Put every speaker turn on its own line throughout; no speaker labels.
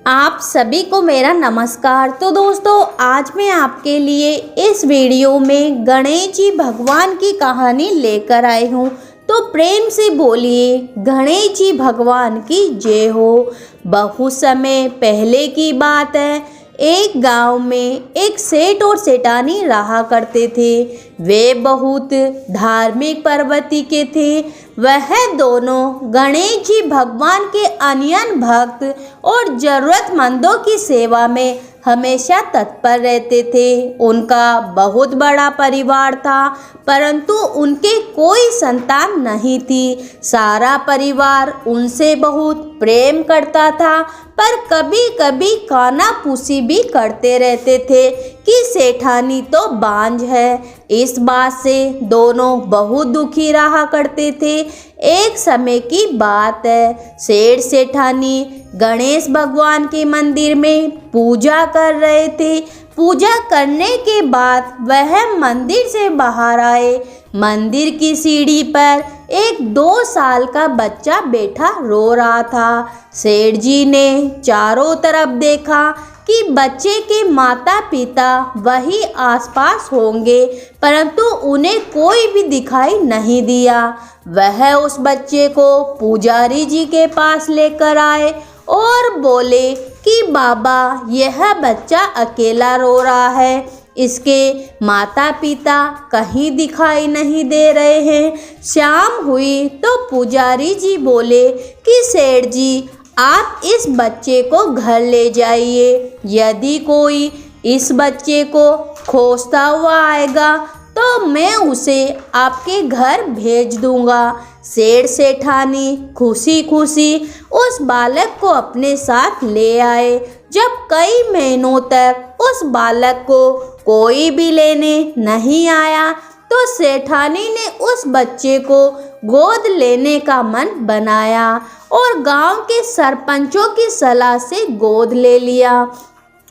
आप सभी को मेरा नमस्कार। तो दोस्तों, आज मैं आपके लिए इस वीडियो में गणेश जी भगवान की कहानी लेकर आई हूँ। तो प्रेम से बोलिए गणेश जी भगवान की जय हो। बहुत समय पहले की बात है, एक गांव में एक सेठ और सेठानी रहा करते थे। वे बहुत धार्मिक प्रवृत्ति के थे। वह दोनों गणेश जी भगवान के अनन्य भक्त और जरूरतमंदों की सेवा में हमेशा तत्पर रहते थे। उनका बहुत बड़ा परिवार था, परंतु उनके कोई संतान नहीं थी। सारा परिवार उनसे बहुत प्रेम करता था, पर कभी कभी कानाफूसी भी करते रहते थे कि सेठानी तो बांझ है। इस बात से दोनों बहुत दुखी रहा करते थे। एक समय की बात है, सेठ सेठानी गणेश भगवान के मंदिर में पूजा कर रहे थे। पूजा करने के बाद वह मंदिर से बाहर आए। मंदिर की सीढ़ी पर एक 2 साल का बच्चा बैठा रो रहा था। सेठ जी ने चारों तरफ देखा कि बच्चे के माता पिता वही आसपास होंगे, परंतु उन्हें कोई भी दिखाई नहीं दिया। वह उस बच्चे को पुजारी जी के पास लेकर आए और बोले कि बाबा, यह बच्चा अकेला रो रहा है, इसके माता पिता कहीं दिखाई नहीं दे रहे हैं। शाम हुई तो पुजारी जी बोले कि सेठ जी, आप इस बच्चे को घर ले जाइए। यदि कोई इस बच्चे को खोजता हुआ आएगा तो मैं उसे आपके घर भेज दूंगा। सेठ सेठानी खुशी खुशी उस बालक को अपने साथ ले आए। जब कई महीनों तक उस बालक को कोई भी लेने नहीं आया, तो सेठानी ने उस बच्चे को गोद लेने का मन बनाया और गांव के सरपंचों की सलाह से गोद ले लिया।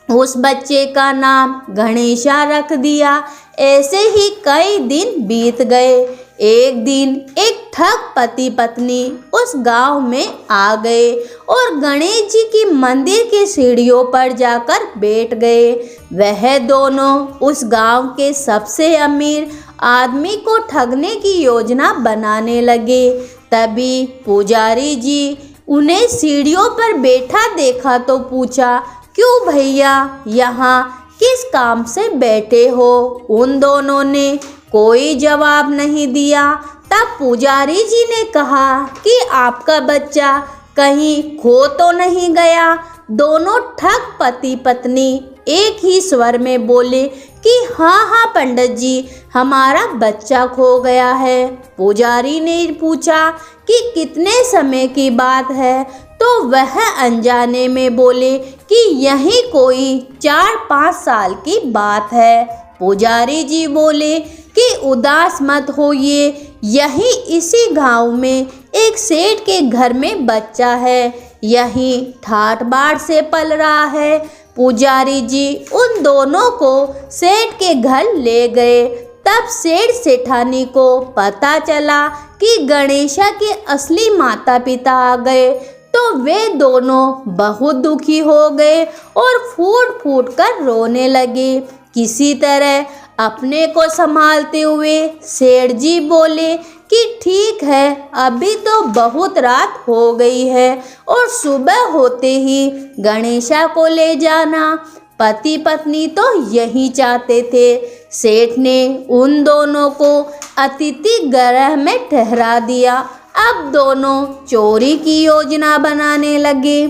उस बच्चे का नाम गणेशा रख दिया। ऐसे ही कई दिन बीत गए। एक दिन एक ठग पति पत्नी उस गांव में आ गए और गणेश जी की मंदिर की सीढ़ियों पर जाकर बैठ गए। वह दोनों उस गांव के सबसे अमीर आदमी को ठगने की योजना बनाने लगे। तभी पुजारी जी उन्हें सीढ़ियों पर बैठा देखा तो पूछा, क्यों भैया, यहाँ किस काम से बैठे हो? उन दोनों ने कोई जवाब नहीं दिया। तब पुजारी जी ने कहा कि आपका बच्चा कहीं खो तो नहीं गया? दोनों ठग पति पत्नी एक ही स्वर में बोले कि हाँ हाँ पंडित जी, हमारा बच्चा खो गया है। पुजारी ने पूछा कि कितने समय की बात है? तो वह अनजाने में बोले कि यही कोई 4-5 साल की बात है। पुजारी जी बोले कि उदास मत होइए, यही इसी गांव में एक सेठ के घर में बच्चा है, यही ठाट बाट से पल रहा है। पुजारी जी उन दोनों को सेठ के घर ले गए। तब सेठ सेठानी को पता चला कि गणेशा के असली माता पिता आ गए, तो वे दोनों बहुत दुखी हो गए और फूट फूट कर रोने लगे। किसी तरह अपने को संभालते हुए सेठ जी बोले कि ठीक है, अभी तो बहुत रात हो गई है और सुबह होते ही गणेशा को ले जाना। पति पत्नी तो यही चाहते थे। सेठ ने उन दोनों को अतिथि गृह में ठहरा दिया। अब दोनों चोरी की योजना बनाने लगे।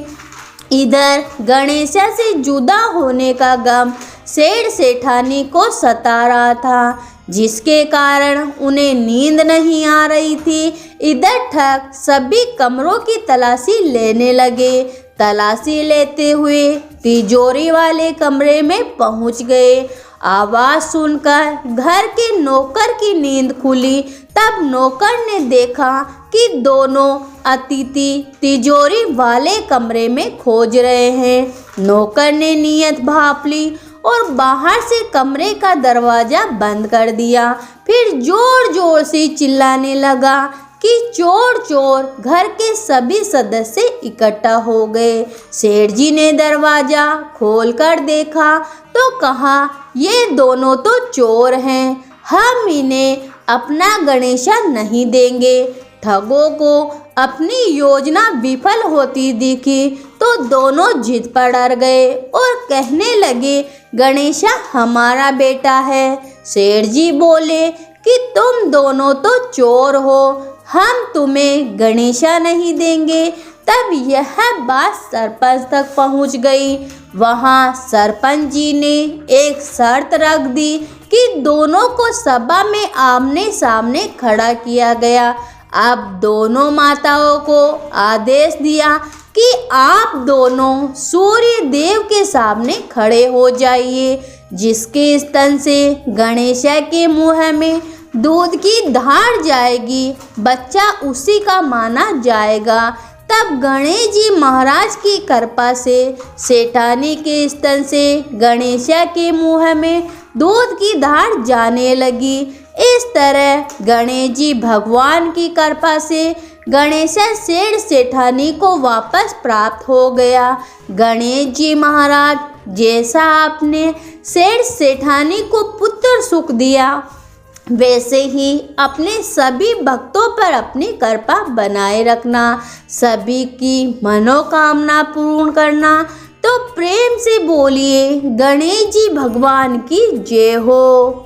इधर गणेशा से जुदा होने का गम सेठ सेठानी को सता रहा था, जिसके कारण उन्हें नींद नहीं आ रही थी। इधर ठग सभी कमरों की तलाशी लेने लगे। तलाशी लेते हुए तिजोरी वाले कमरे में पहुंच गए। आवाज सुनकर घर के नौकर की नींद खुली। तब नौकर ने देखा कि दोनों अतिथि तिजोरी वाले कमरे में खोज रहे हैं। नौकर ने नीयत भाप ली और बाहर से कमरे का दरवाजा बंद कर दिया। फिर जोर जोर से चिल्लाने लगा कि चोर चोर घर के सभी सदस्य इकट्ठा हो गए। सेठ जी ने दरवाजा खोलकर देखा तो कहा, ये दोनों तो चोर हैं, हम इन्हें अपना गणेशा नहीं देंगे। ठगों को अपनी योजना विफल होती दिखी तो दोनों जिद पर अड़ गए और कहने लगे, गणेशा हमारा बेटा है। सेठ जी बोले कि तुम दोनों तो चोर हो, हम तुम्हें गणेशा नहीं देंगे। तब यह बात सरपंच तक पहुंच गई। वहां सरपंच जी ने एक शर्त रख दी कि दोनों को सभा में आमने सामने खड़ा किया गया। अब दोनों माताओं को आदेश दिया कि आप दोनों सूर्य देव के सामने खड़े हो जाइए। जिसके स्तन से गणेशा के मुंह में दूध की धार जाएगी, बच्चा उसी का माना जाएगा। तब गणेश जी महाराज की कृपा से सेठानी के स्तन से गणेशा के मुंह में दूध की धार जाने लगी। इस तरह गणेश जी भगवान की कृपा से गणेशा सेठ सेठानी को वापस प्राप्त हो गया। गणेश जी महाराज जैसा आपने सेठ सेठानी को पुत्र सुख दिया, वैसे ही अपने सभी भक्तों पर अपनी कृपा बनाए रखना, सभी की मनोकामना पूर्ण करना। तो प्रेम से बोलिए गणेश जी भगवान की जय हो।